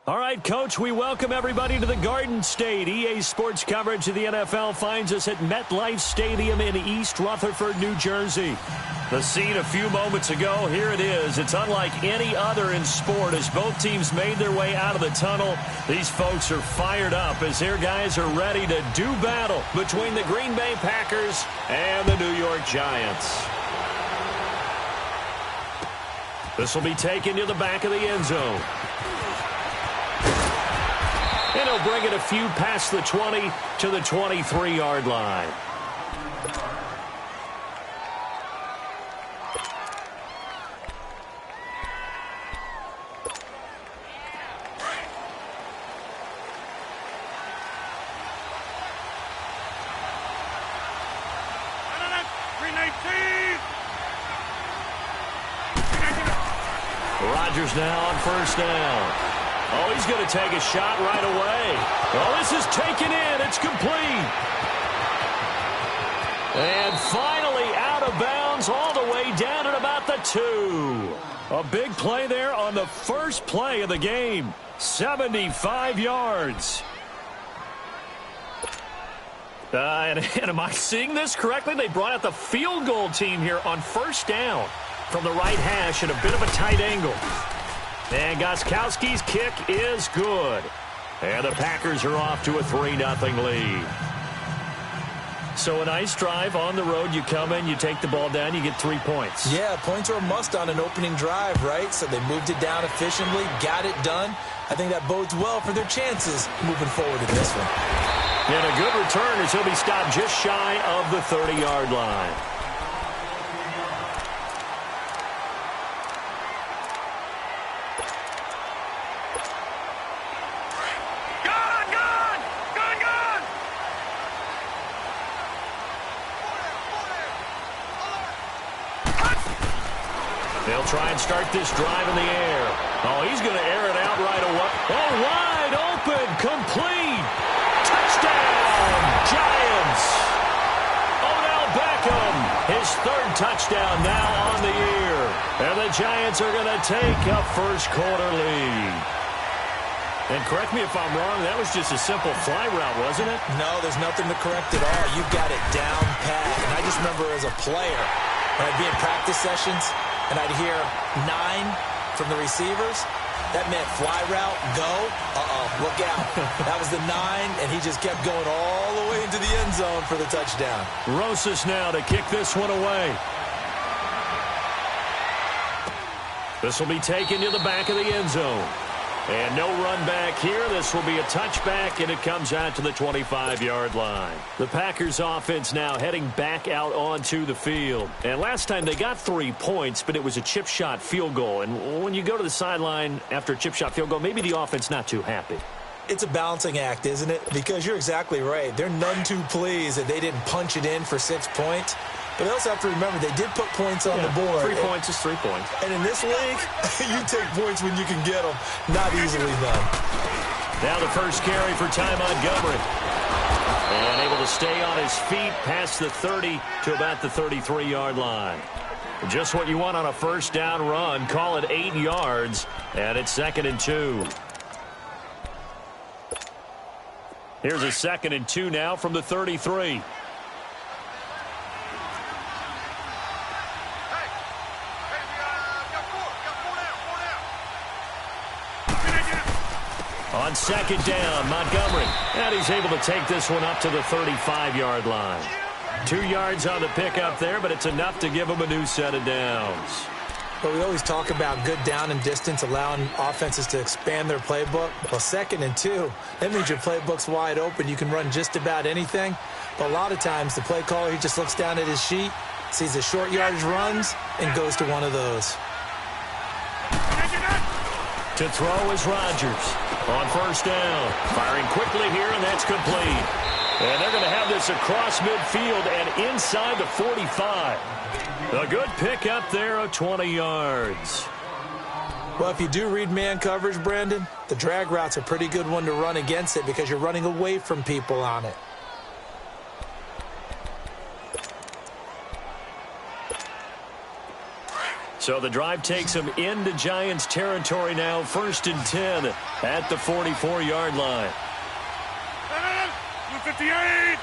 All right, Coach, we welcome everybody to the Garden State. EA Sports coverage of the NFL finds us at MetLife Stadium in East Rutherford, New Jersey. The scene a few moments ago, here it is. It's unlike any other in sport as both teams made their way out of the tunnel. These folks are fired up as their guys are ready to do battle between the Green Bay Packers and the New York Giants. This will be taken to the back of the end zone. And he'll bring it a few past the 20 to the 23-yard line. Rodgers now on first down. Oh, he's going to take a shot right away. Oh, this is taken in. It's complete. And finally out of bounds all the way down at about the 2. A big play there on the first play of the game. 75 yards. And am I seeing this correctly? They brought out the field goal team here on first down from the right hash at a bit of a tight angle. And Gostkowski's kick is good. And the Packers are off to a 3-0 lead. So a nice drive on the road. You come in, you take the ball down, you get 3 points. Yeah, points are a must on an opening drive, right? So they moved it down efficiently, got it done. I think that bodes well for their chances moving forward in this one. And a good return as he'll be stopped just shy of the 30-yard line. They'll try and start this drive in the air. Oh, he's going to air it out right away. Oh, wide open, complete. Touchdown, Giants. Odell Beckham, his 3rd touchdown now on the year. And the Giants are going to take a first-quarter lead. And correct me if I'm wrong, that was just a simple fly route, wasn't it? No, there's nothing to correct at all. You've got it down pat. And I just remember as a player, when I'd be in practice sessions, and I'd hear 9 from the receivers. That meant fly route, go. Look out. That was the 9, and he just kept going all the way into the end zone for the touchdown. Rosas now to kick this one away. This will be taken to the back of the end zone. And no run back here. This will be a touchback, and it comes out to the 25-yard line. The Packers offense now heading back out onto the field. And last time they got 3 points, but it was a chip shot field goal. And when you go to the sideline after a chip shot field goal, maybe the offense not too happy. It's a balancing act, isn't it? Because you're exactly right. They're none too pleased that they didn't punch it in for 6 points. But they also have to remember they did put points on the board. 3 points is 3 points. And in this league, you take points when you can get them. Not easily done. Now the first carry for Ty Montgomery. And able to stay on his feet past the 30 to about the 33-yard line. Just what you want on a first down run. Call it 8 yards. And it's 2nd and 2. Here's a 2nd and 2 now from the 33. On 2nd down, Montgomery. And he's able to take this one up to the 35-yard line. 2 yards on the pickup there, but it's enough to give him a new set of downs. But we always talk about good down and distance, allowing offenses to expand their playbook. Well, 2nd and 2, that means your playbook's wide open. You can run just about anything. But a lot of times, the play caller, he just looks down at his sheet, sees the short yardage runs, and goes to one of those. To throw is Rodgers. On first down. Firing quickly here, and that's complete. And they're going to have this across midfield and inside the 45. A good pickup there of 20 yards. Well, if you do read man coverage, Brandon, the drag route's a pretty good one to run against it because you're running away from people on it. So the drive takes them into Giants territory now, 1st and 10 at the 44-yard line. 58.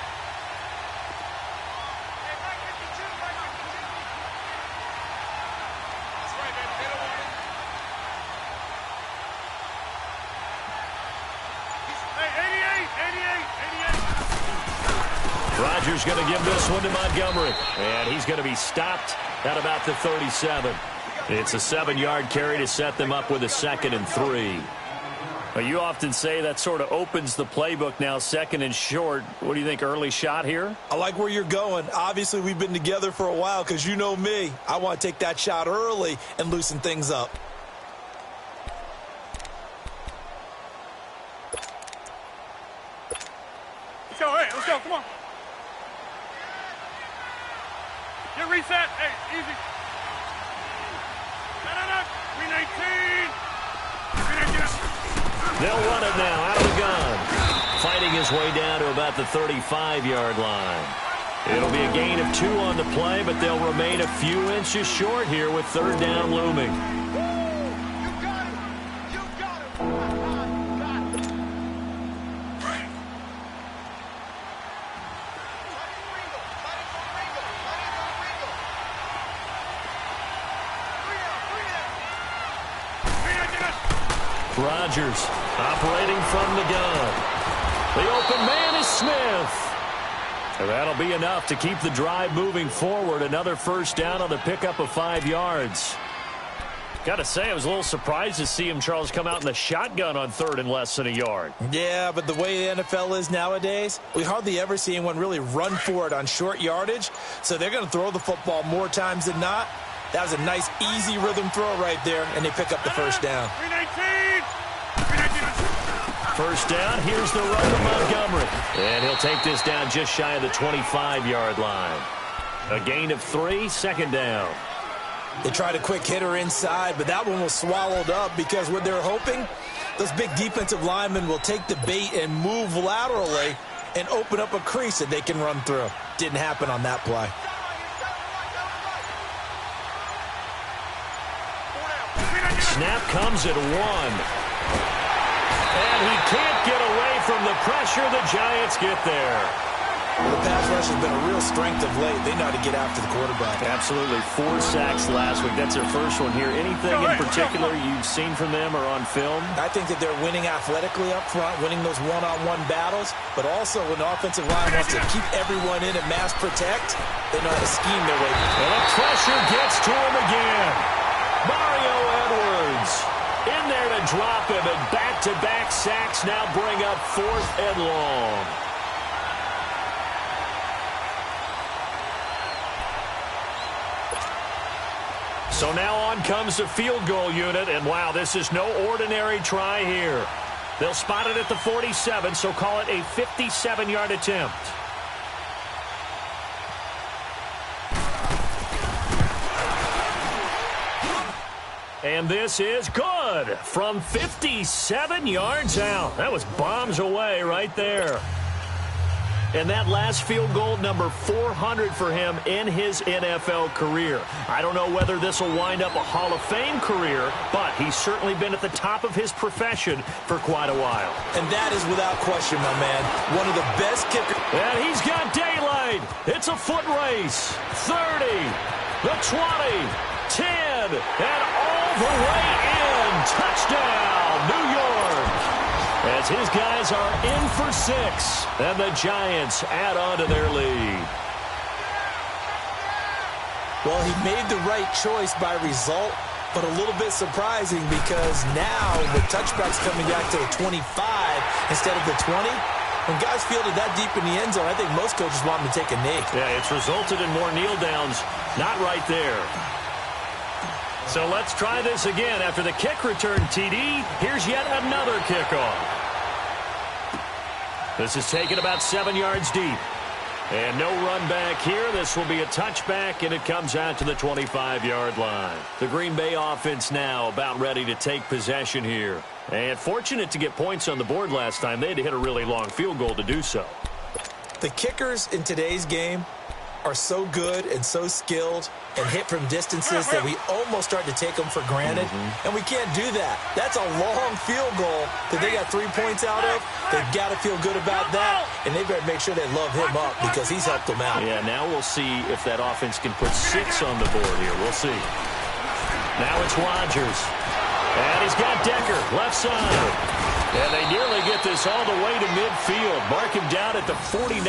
Rodgers going to give this one to Montgomery, and he's going to be stopped at about the 37. It's a 7-yard carry to set them up with a 2nd and 3. Well, you often say that sort of opens the playbook now, 2nd and short. What do you think, early shot here? I like where you're going. Obviously, we've been together for a while because you know me. I want to take that shot early and loosen things up. Let's go, hey, let's go, come on. Get reset, hey, easy. No, 319. 319. They'll run it now out of the gun. Fighting his way down to about the 35-yard line. It'll be a gain of 2 on the play, but they'll remain a few inches short here with 3rd down looming. Rodgers operating from the gun. The open man is Smith. And that'll be enough to keep the drive moving forward. Another 1st down on the pickup of 5 yards. Got to say, I was a little surprised to see him, Charles, come out in the shotgun on 3rd and less than a yard. Yeah, but the way the NFL is nowadays, we hardly ever see anyone really run for it on short yardage. So they're going to throw the football more times than not. That was a nice, easy rhythm throw right there, and they pick up the 1st down. 319. 1st down, here's the run to Montgomery. And he'll take this down just shy of the 25-yard line. A gain of 3, 2nd down. They tried a quick hitter inside, but that one was swallowed up because what they're hoping, those big defensive linemen will take the bait and move laterally and open up a crease that they can run through. Didn't happen on that play. Snap comes at 1. And he can't get away from the pressure. The Giants get there. The pass rush has been a real strength of late. They know how to get after the quarterback. Absolutely. 4 sacks last week. That's their first one here. Anything in particular you've seen from them or on film? I think that they're winning athletically up front, winning those one-on-one battles, but also when the offensive line wants to keep everyone in and mass protect, they know how to scheme their way. And the pressure gets to him again. Mario Edwards in there to drop him, and back-to-back sacks now bring up 4th and long. So now on comes the field goal unit, and wow, this is no ordinary try here. They'll spot it at the 47, so call it a 57-yard attempt. And this is good from 57 yards out. That was bombs away right there. And that last field goal, number 400 for him in his NFL career. I don't know whether this will wind up a Hall of Fame career, but he's certainly been at the top of his profession for quite a while. And that is without question, my man, one of the best kickers. And he's got daylight. It's a foot race. 30, the 20, 10, and all the way in. Touchdown, New York. As his guys are in for 6, and the Giants add on to their lead. Well, he made the right choice by result, but a little bit surprising because now with touchbacks coming back to the 25 instead of the 20, when guys fielded that deep in the end zone, I think most coaches want them to take a knee. Yeah, it's resulted in more kneel downs. Not right there. So let's try this again. After the kick return TD, here's yet another kickoff. This is taken about 7 yards deep. And no run back here. This will be a touchback, and it comes out to the 25-yard line. The Green Bay offense now about ready to take possession here. And fortunate to get points on the board last time. They had to hit a really long field goal to do so. The kickers in today's game are so good and so skilled and hit from distances that we almost start to take them for granted, and we can't do that. That's a long field goal that they got 3 points out of. They've got to feel good about that, and they better make sure they love him up because he's helped them out. Yeah, now we'll see if that offense can put 6 on the board here. We'll see. Now it's Rodgers. And he's got Decker, left side. And they nearly get this all the way to midfield. Mark him down at the 49.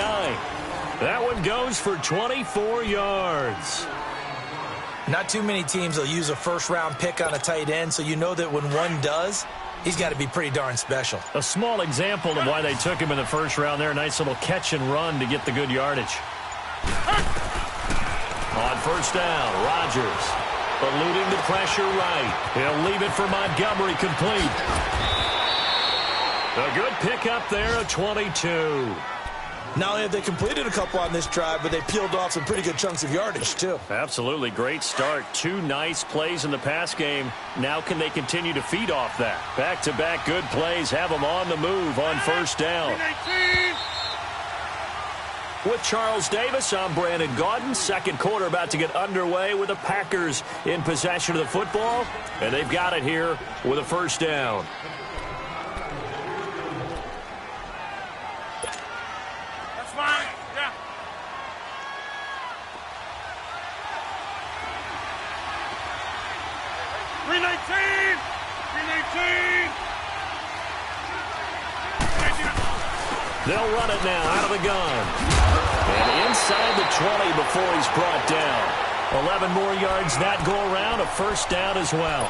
That one goes for 24 yards. Not too many teams will use a first-round pick on a tight end, so you know that when one does, he's got to be pretty darn special. A small example of why they took him in the first round there. Nice little catch and run to get the good yardage. On first down, Rodgers eluding the pressure right. He'll leave it for Montgomery complete. A good pickup there at 22. Not only have they completed a couple on this drive, but they peeled off some pretty good chunks of yardage, too. Absolutely. Great start. 2 nice plays in the pass game. Now can they continue to feed off that? Back-to-back good plays. Have them on the move on first down. With Charles Davis, I'm Brandon Gaudin. Second quarter about to get underway with the Packers in possession of the football. And they've got it here with a first down. Yeah. They'll run it now out of the gun. And inside the 20 before he's brought down. 11 more yards that go around, a first down as well.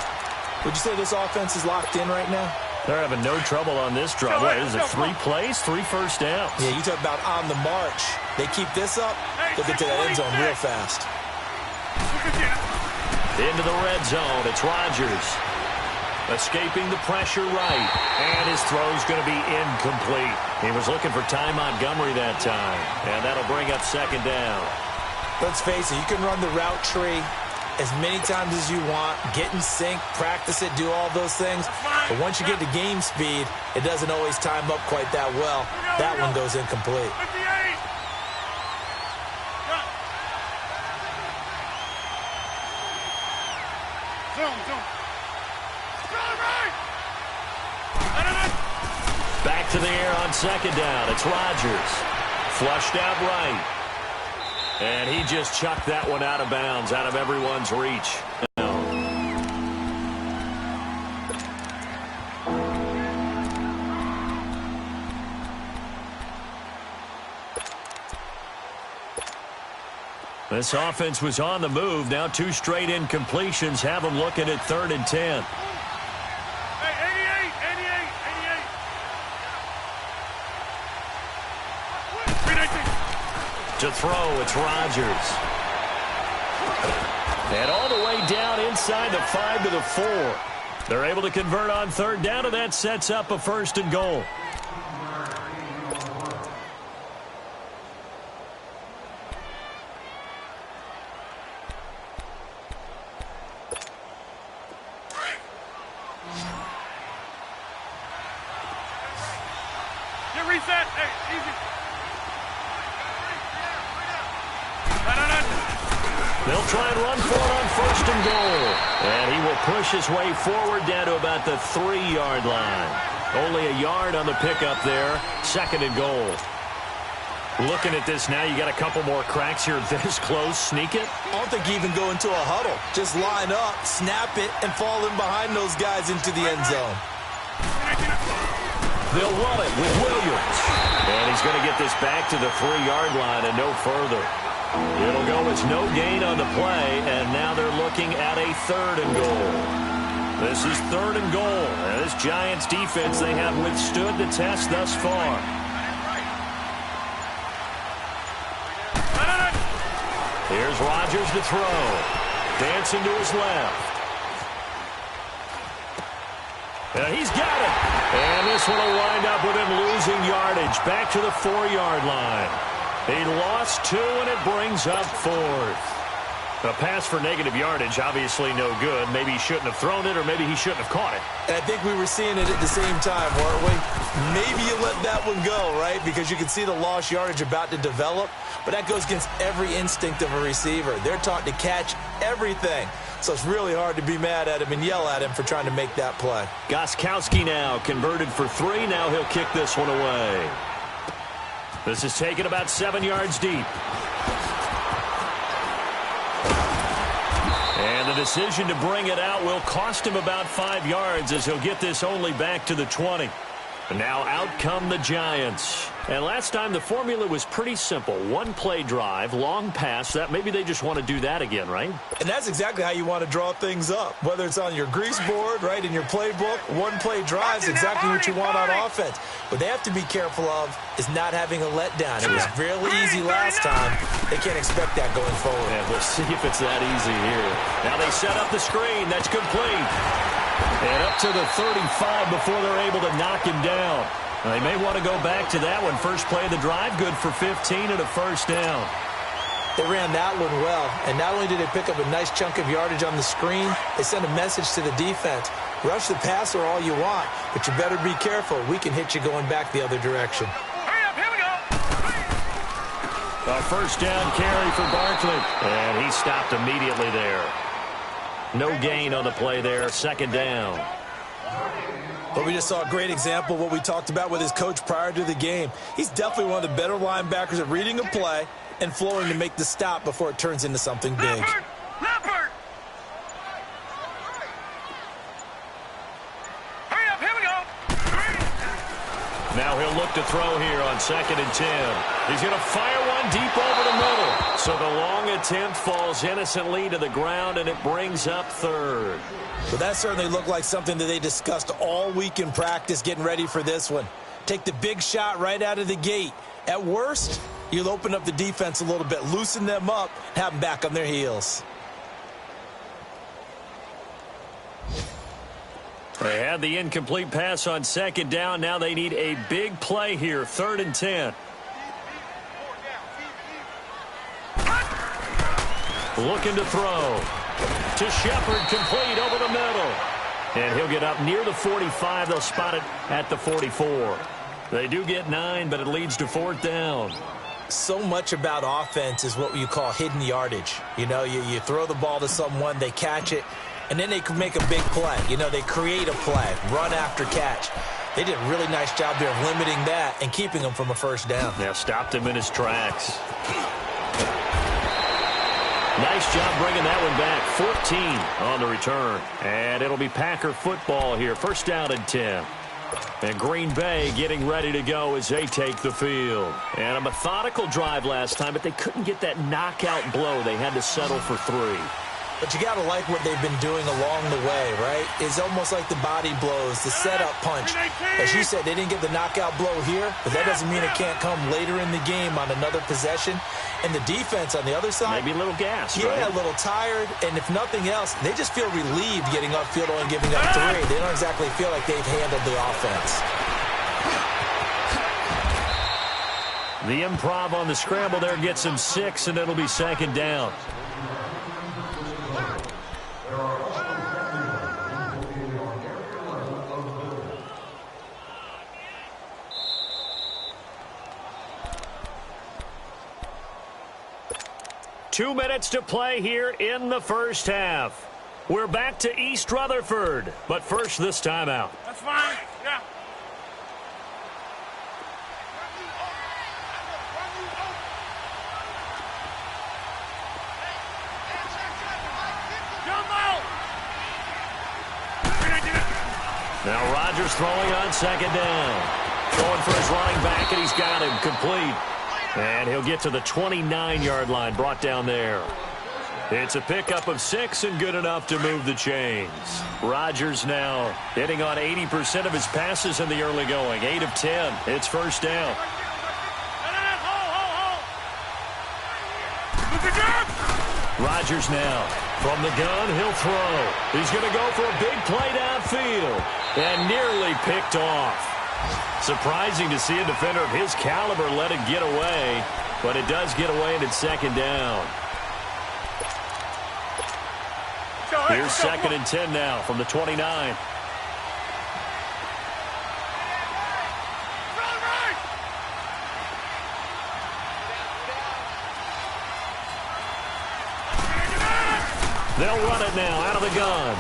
Would you say this offense is locked in right now? They're having no trouble on this drive. What is it, 3 plays, 3 first downs? Yeah, you talk about on the march. They keep this up, they'll get to that end zone real fast. Into the red zone, it's Rodgers. Escaping the pressure right. And his throw's going to be incomplete. He was looking for Ty Montgomery that time. And that'll bring up second down. Let's face it, you can run the route tree as many times as you want, get in sync, practice it, do all those things. But once you get to game speed, it doesn't always time up quite that well. That one goes incomplete. Back to the air on second down. It's Rodgers. Flushed out right. And he just chucked that one out of bounds, out of everyone's reach. This offense was on the move. Now 2 straight incompletions have them looking at 3rd and 10. To throw, it's Rodgers. And all the way down inside the 5 to the 4. They're able to convert on 3rd down, and that sets up a 1st and goal. Get reset. Hey, easy. They'll try and run for it on 1st and goal. And he will push his way forward down to about the 3-yard line. Only a yard on the pickup there. 2nd and goal. Looking at this now, you got a couple more cracks here this close. Sneak it. I don't think you even go into a huddle. Just line up, snap it, and fall in behind those guys into the end zone. They'll run it with Williams. And he's going to get this back to the 3-yard line and no further. It'll go as no gain on the play, and now they're looking at a 3rd and goal. This is 3rd and goal. And this Giants defense, they have withstood the test thus far. Here's Rodgers to throw. Dancing to his left. And he's got it. And this one will wind up with him losing yardage. Back to the 4-yard line. He lost 2, and it brings up 4th. A pass for negative yardage, obviously no good. Maybe he shouldn't have thrown it, or maybe he shouldn't have caught it. And I think we were seeing it at the same time, weren't we? Maybe you let that one go, right? Because you can see the lost yardage about to develop. But that goes against every instinct of a receiver. They're taught to catch everything. So it's really hard to be mad at him and yell at him for trying to make that play. Gostkowski now converted for 3. Now he'll kick this one away. This is taken about 7 yards deep. And the decision to bring it out will cost him about 5 yards as he'll get this only back to the 20. And now out come the Giants. And last time the formula was pretty simple. 1-play drive, long pass. That maybe they just want to do that again, right? And that's exactly how you want to draw things up. Whether it's on your grease board, right, in your playbook, 1-play drive is exactly what you want on offense. What they have to be careful of is not having a letdown. It was really easy last time. They can't expect that going forward. Yeah, we'll see if it's that easy here. Now they set up the screen. That's complete. And up to the 35 before they're able to knock him down. They may want to go back to that one. First play of the drive, good for 15 and a first down. They ran that one well, and not only did they pick up a nice chunk of yardage on the screen, they sent a message to the defense. Rush the passer all you want, but you better be careful. We can hit you going back the other direction. Hurry up, here we go. A first down carry for Barkley, and he stopped immediately there. No gain on the play there, second down. But we just saw a great example of what we talked about with his coach prior to the game. He's definitely one of the better linebackers at reading a play and flowing to make the stop before it turns into something big. Leopard! Hurry up, here we go. Now he'll look to throw here on 2nd and 10. He's going to fire one deep over the middle. So the long attempt falls innocently to the ground, and it brings up 3rd. Well, that certainly looked like something that they discussed all week in practice getting ready for this one. Take the big shot right out of the gate. At worst, you'll open up the defense a little bit, loosen them up, have them back on their heels. They had the incomplete pass on 2nd down. Now they need a big play here, 3rd and 10. Looking to throw. To Shepard, complete over the middle. And he'll get up near the 45. They'll spot it at the 44. They do get 9, but it leads to 4th down. So much about offense is what you call hidden yardage. You know, you throw the ball to someone, they catch it, and then they can make a big play. You know, they create a play, run after catch. They did a really nice job there of limiting that and keeping him from a first down. Yeah, stopped him in his tracks. Nice job bringing that one back. 14 on the return. And it'll be Packer football here. First down and 10. And Green Bay getting ready to go as they take the field. And a methodical drive last time, but they couldn't get that knockout blow. They had to settle for 3. But you got to like what they've been doing along the way, right? It's almost like the body blows, the setup punch. As you said, they didn't get the knockout blow here, but that doesn't mean it can't come later in the game on another possession. And the defense on the other side, maybe a little gassed, yeah, right? A little tired. And if nothing else, they just feel relieved getting upfield only giving up 3. They don't exactly feel like they've handled the offense. The improv on the scramble there gets him 6, and it'll be 2nd down. Two minutes to play here in the first half. We're back to East Rutherford, but first this timeout. That's fine. Yeah. Jump out. Now Rodgers throwing on 2nd down. Going for his running back, and he's got him complete. And he'll get to the 29-yard line, brought down there. It's a pickup of 6 and good enough to move the chains. Rodgers now hitting on 80% of his passes in the early going. 8 of 10. It's first down. Rodgers now from the gun. He'll throw. He's going to go for a big play downfield and nearly picked off. Surprising to see a defender of his caliber let it get away, but it does get away and it's 2nd down. Here's 2nd and 10 now from the 29. They'll run it now out of the gun.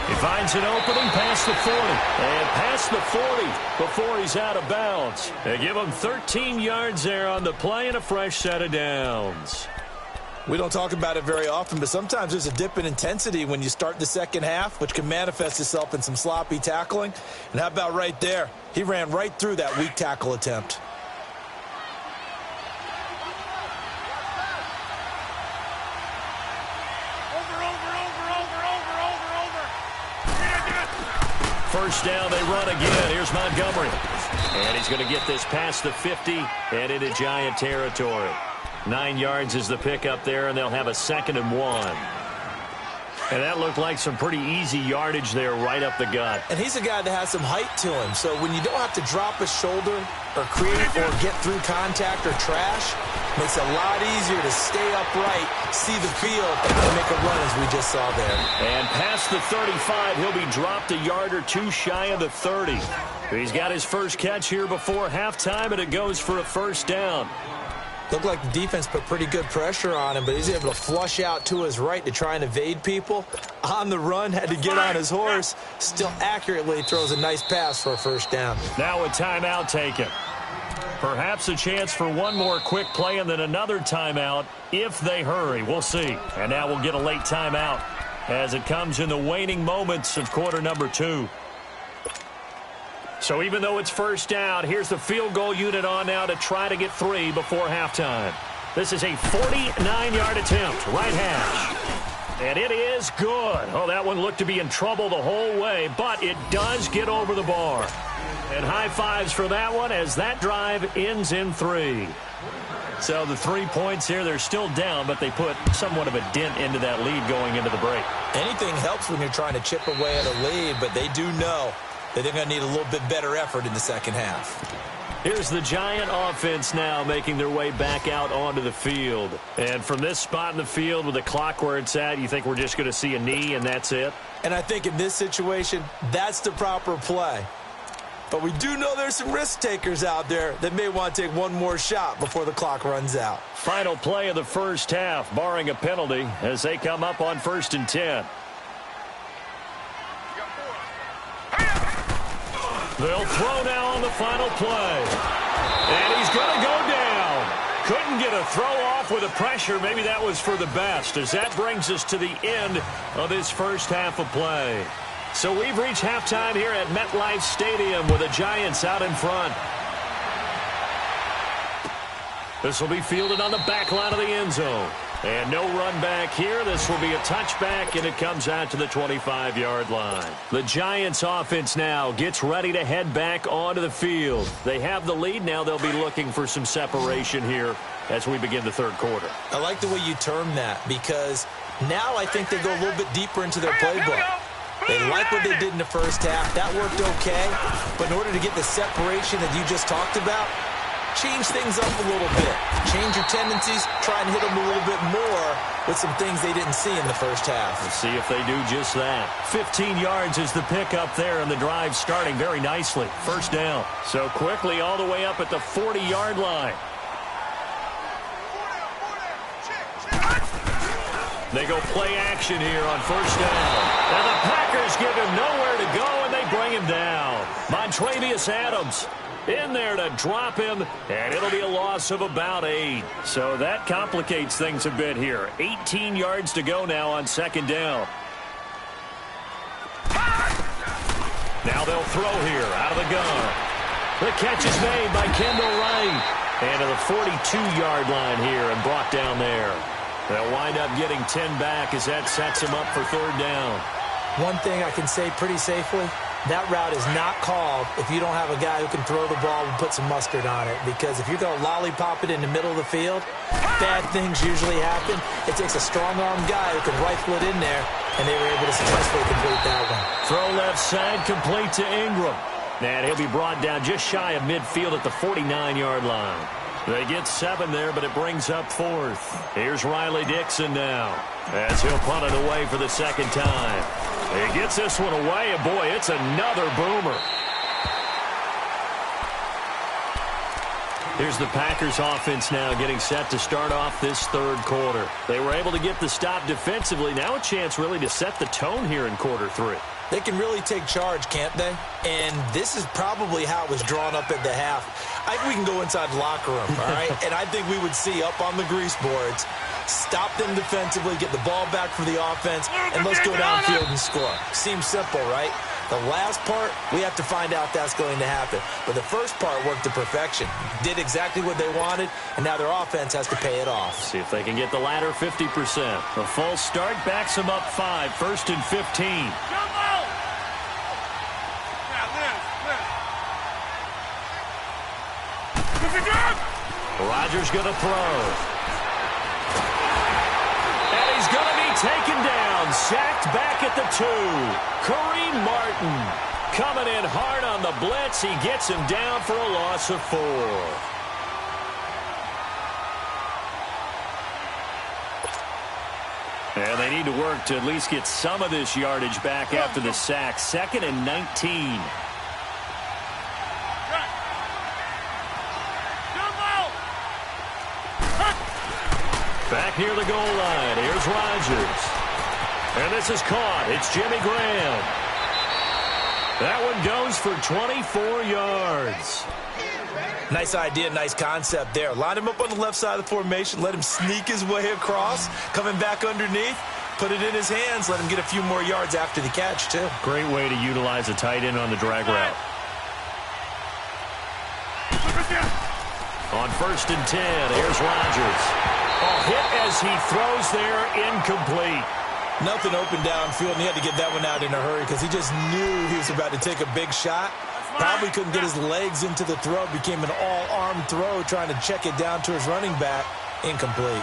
He finds an opening past the 40. And past the 40 before he's out of bounds. They give him 13 yards there on the play and a fresh set of downs. We don't talk about it very often, but sometimes there's a dip in intensity when you start the second half, which can manifest itself in some sloppy tackling. And how about right there? He ran right through that weak tackle attempt. First down, they run again. Here's Montgomery. And he's going to get this past the 50 and into Giant territory. 9 yards is the pickup there, and they'll have a 2nd and 1. And that looked like some pretty easy yardage there right up the gut. And he's a guy that has some height to him. So when you don't have to drop a shoulder or create or get through contact or trash, makes it a lot easier to stay upright, see the field, and make a run as we just saw there. And past the 35, he'll be dropped a yard or two shy of the 30. He's got his first catch here before halftime, and it goes for a first down. Looked like the defense put pretty good pressure on him, but he's able to flush out to his right to try and evade people. On the run, had to get on his horse. Still accurately throws a nice pass for a first down. Now a timeout taken. Perhaps a chance for one more quick play and then another timeout if they hurry. We'll see. And now we'll get a late timeout as it comes in the waning moments of quarter number 2. So even though it's first down, here's the field goal unit on now to try to get 3 before halftime. This is a 49-yard attempt, right hash. And it is good. Oh, that one looked to be in trouble the whole way, but it does get over the bar. And high fives for that one as that drive ends in 3. So the 3 points here, they're still down, but they put somewhat of a dent into that lead going into the break. Anything helps when you're trying to chip away at a lead, but they do know that they're going to need a little bit better effort in the second half. Here's the Giant offense now making their way back out onto the field. And from this spot in the field with the clock where it's at, you think we're just going to see a knee and that's it? And I think in this situation, that's the proper play. But we do know there's some risk takers out there that may want to take one more shot before the clock runs out. Final play of the first half, barring a penalty, as they come up on 1st and 10. They'll throw now on the final play. And he's going to go down. Couldn't get a throw off with the pressure. Maybe that was for the best, as that brings us to the end of this first half of play. So we've reached halftime here at MetLife Stadium with the Giants out in front. This will be fielded on the back line of the end zone. And no run back here. This will be a touchback, and it comes out to the 25-yard line. The Giants offense now gets ready to head back onto the field. They have the lead. Now they'll be looking for some separation here as we begin the third quarter. I like the way you term that, because now I think they go a little bit deeper into their playbook. They like what they did in the first half. That worked okay. But in order to get the separation that you just talked about, change things up a little bit. Change your tendencies. Try and hit them a little bit more with some things they didn't see in the first half. Let's see if they do just that. 15 yards is the pickup there, and the drive starting very nicely. First down. So quickly all the way up at the 40-yard line. They go play action here on first down. And the Packers give him nowhere to go, and they bring him down. Montravius Adams in there to drop him, and it'll be a loss of about 8. So that complicates things a bit here. 18 yards to go now on second down. Now they'll throw here out of the gun. The catch is made by Kendall Wright. And to the 42-yard line here and brought down there. They'll wind up getting 10 back as that sets them up for third down. One thing I can say pretty safely, that route is not called if you don't have a guy who can throw the ball and put some mustard on it. Because if you're going to lollipop it in the middle of the field, bad things usually happen. It takes a strong-armed guy who can rifle it in there, and they were able to successfully complete that one. Throw left side, complete to Ingram. And he'll be brought down just shy of midfield at the 49-yard line. They get 7 there, but it brings up 4th. Here's Riley Dixon now, as he'll punt it away for the second time. He gets this one away, and boy, it's another boomer. Here's the Packers offense now getting set to start off this third quarter. They were able to get the stop defensively. Now a chance really to set the tone here in quarter 3. They can really take charge, can't they? And this is probably how it was drawn up at the half. I think we can go inside the locker room, all right? And I think we would see up on the grease boards, stop them defensively, get the ball back for the offense, and let's go downfield and score. Seems simple, right? The last part, we have to find out if that's going to happen. But the first part worked to perfection. Did exactly what they wanted, and now their offense has to pay it off. See if they can get the latter 50%. A false start backs them up 5, 1st and 15. Rodgers going to throw. And he's going to be taken down. Sacked back at the 2. Kareem Martin coming in hard on the blitz. He gets him down for a loss of 4. And they need to work to at least get some of this yardage back after the sack. 2nd and 19. Back near the goal line. Here's Rodgers. And this is caught. It's Jimmy Graham. That one goes for 24 yards. Nice idea, nice concept there. Line him up on the left side of the formation. Let him sneak his way across. Coming back underneath. Put it in his hands. Let him get a few more yards after the catch, too. Great way to utilize a tight end on the drag route. On 1st and 10, here's Rodgers. Hit as he throws there, incomplete. Nothing open downfield, and he had to get that one out in a hurry because he just knew he was about to take a big shot. Probably couldn't get his legs into the throw. Became an all-arm throw, trying to check it down to his running back. Incomplete.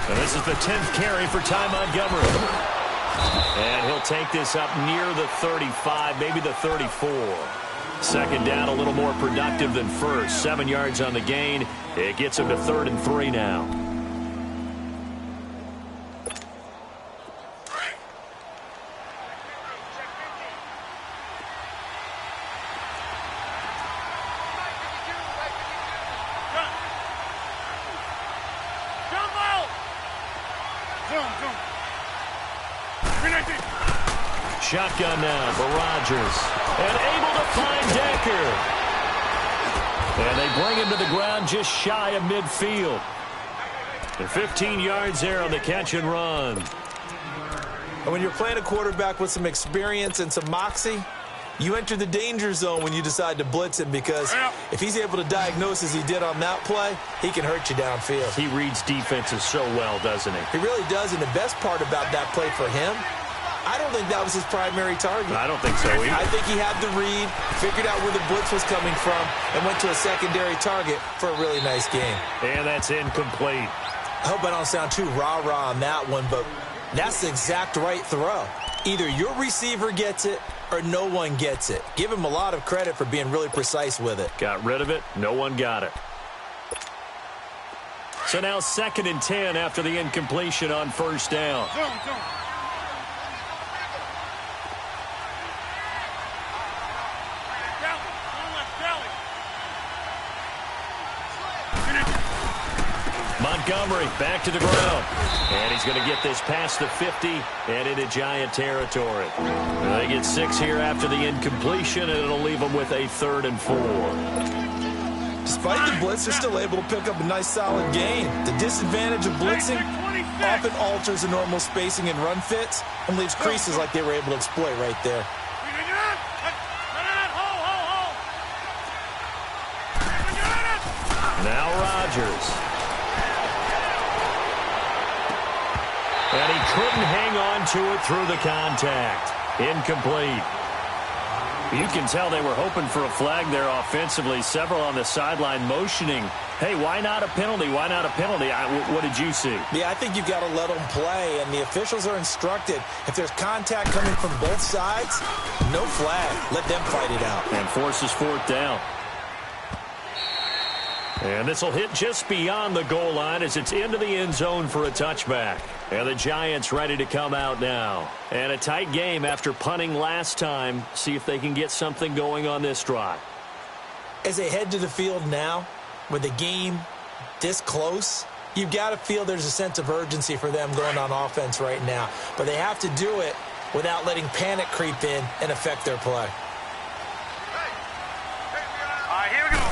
And this is the 10th carry for Ty Montgomery. And he'll take this up near the 35, maybe the 34. Second down, a little more productive than first. 7 yards on the gain. It gets him to 3rd and 3 now. Shotgun now for Rodgers. And able to find Decker. And they bring him to the ground just shy of midfield. And 15 yards there on the catch and run. And when you're playing a quarterback with some experience and some moxie, you enter the danger zone when you decide to blitz him, because if he's able to diagnose as he did on that play, he can hurt you downfield. He reads defenses so well, doesn't he? He really does, and the best part about that play for him, I don't think that was his primary target. I don't think so either. I think he had the read, figured out where the blitz was coming from, and went to a secondary target for a really nice game. And that's incomplete. I hope I don't sound too rah-rah on that one, but that's the exact right throw. Either your receiver gets it or no one gets it. Give him a lot of credit for being really precise with it. Got rid of it. No one got it. So now 2nd and 10 after the incompletion on 1st down. Montgomery back to the ground. And he's going to get this past the 50 and into Giant territory. They get 6 here after the incompletion, and it'll leave them with a 3rd and 4. Despite the blitz, they're still able to pick up a nice solid gain. The disadvantage of blitzing often alters the normal spacing and run fits and leaves creases like they were able to exploit right there. Now Rodgers. And he couldn't hang on to it through the contact. Incomplete. You can tell they were hoping for a flag there offensively. Several on the sideline motioning, hey, why not a penalty? Why not a penalty? What did you see? Yeah, I think you've got to let them play, and the officials are instructed. If there's contact coming from both sides, no flag. Let them fight it out. And forces fourth down. And this will hit just beyond the goal line as it's into the end zone for a touchback. And the Giants ready to come out now. And a tight game after punting last time. See if they can get something going on this drive. As they head to the field now, with the game this close, you've got to feel there's a sense of urgency for them going on offense right now. But they have to do it without letting panic creep in and affect their play. All right, here we go.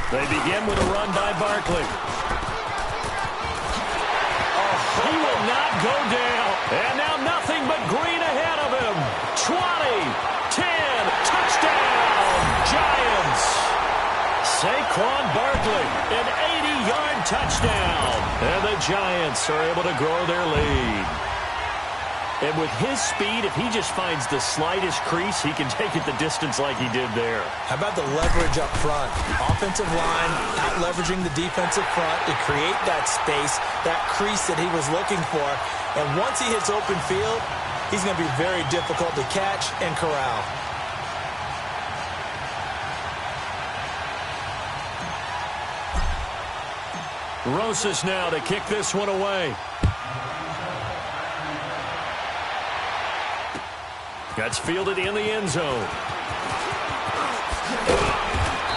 They begin with a run by Barkley. He will not go down. And now nothing but green ahead of him. 20, 10, touchdown, Giants. Saquon Barkley, an 80-yard touchdown. And the Giants are able to grow their lead. And with his speed, if he just finds the slightest crease, he can take it the distance like he did there. How about the leverage up front? Offensive line out-leveraging the defensive front to create that space, that crease that he was looking for. And once he hits open field, he's going to be very difficult to catch and corral. Rosas now to kick this one away. That's fielded in the end zone.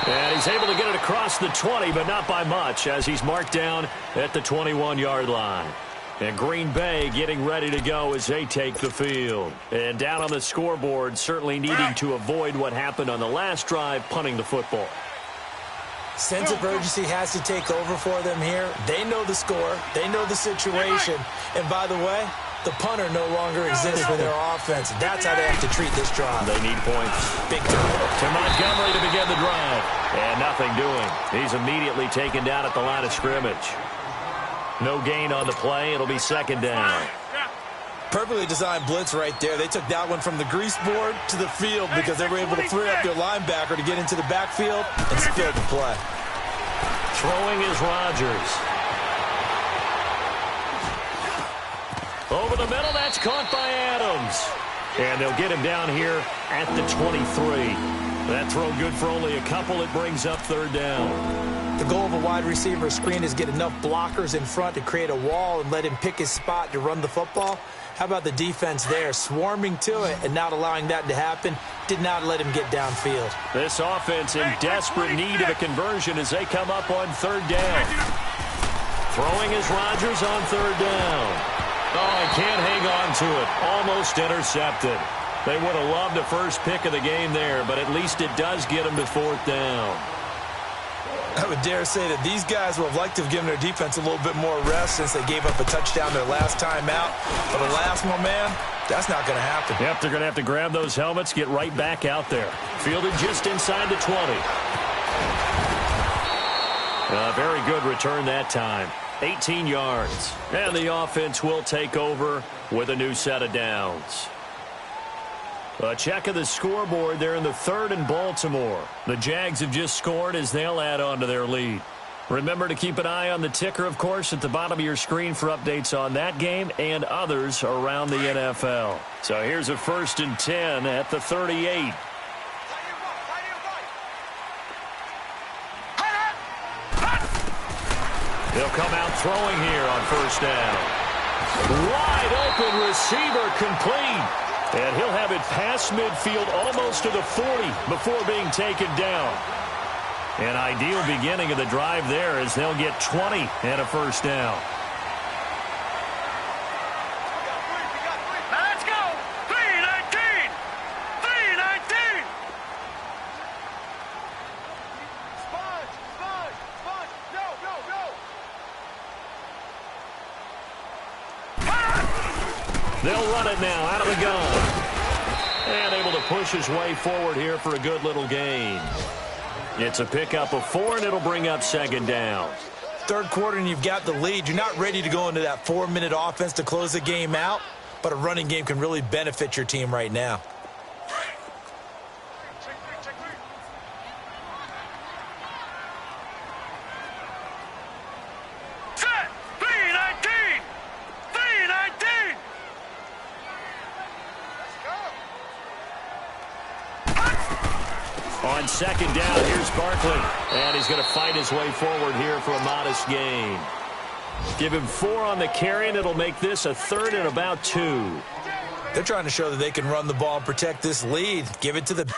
And he's able to get it across the 20, but not by much, as he's marked down at the 21-yard line. And Green Bay getting ready to go as they take the field. And down on the scoreboard, certainly needing to avoid what happened on the last drive, punting the football. Sense of urgency has to take over for them here. They know the score. They know the situation. And by the way, the punter no longer exists for their offense. That's how they have to treat this drive. They need points. Big time. To Montgomery to begin the drive. And nothing doing. He's immediately taken down at the line of scrimmage. No gain on the play. It'll be second down. Perfectly designed blitz right there. They took that one from the grease board to the field because they were able to free up their linebacker to get into the backfield and spill the play. Throwing is Rodgers. Over the middle, that's caught by Adams. And they'll get him down here at the 23. That throw good for only a couple. It brings up third down. The goal of a wide receiver screen is get enough blockers in front to create a wall and let him pick his spot to run the football. How about the defense there, swarming to it and not allowing that to happen? Did not let him get downfield. This offense in desperate need of a conversion as they come up on third down. Throwing is Rodgers on third down. Oh, he can't hang on to it. Almost intercepted. They would have loved the first pick of the game there, but at least it does get them to fourth down. I would dare say that these guys would have liked to have given their defense a little bit more rest since they gave up a touchdown their last time out. But the last one, man, that's not going to happen. Yep, they're going to have to grab those helmets, get right back out there. Fielded just inside the 20. A very good return that time. 18 yards. And the offense will take over with a new set of downs. A check of the scoreboard there in the third in Baltimore. The Jags have just scored as they'll add on to their lead. Remember to keep an eye on the ticker, of course, at the bottom of your screen for updates on that game and others around the NFL. So here's a 1st and 10 at the 38. They'll come out throwing here on first down. Wide open receiver complete. And he'll have it past midfield almost to the 40 before being taken down. An ideal beginning of the drive there as they'll get 20 and a first down. Now let's go. 3-19. 3-19. Sponge. Go. They'll run it now out of the gun. And able to push his way forward here for a good little gain. It's a pickup of 4, and it'll bring up second down. Third quarter, and you've got the lead. You're not ready to go into that 4-minute offense to close the game out, but a running game can really benefit your team right now. second down. Here's Barkley. And he's going to fight his way forward here for a modest gain. Give him 4 on the carry, and it'll make this a 3rd and about 2. They're trying to show that they can run the ball and protect this lead. Give it to the...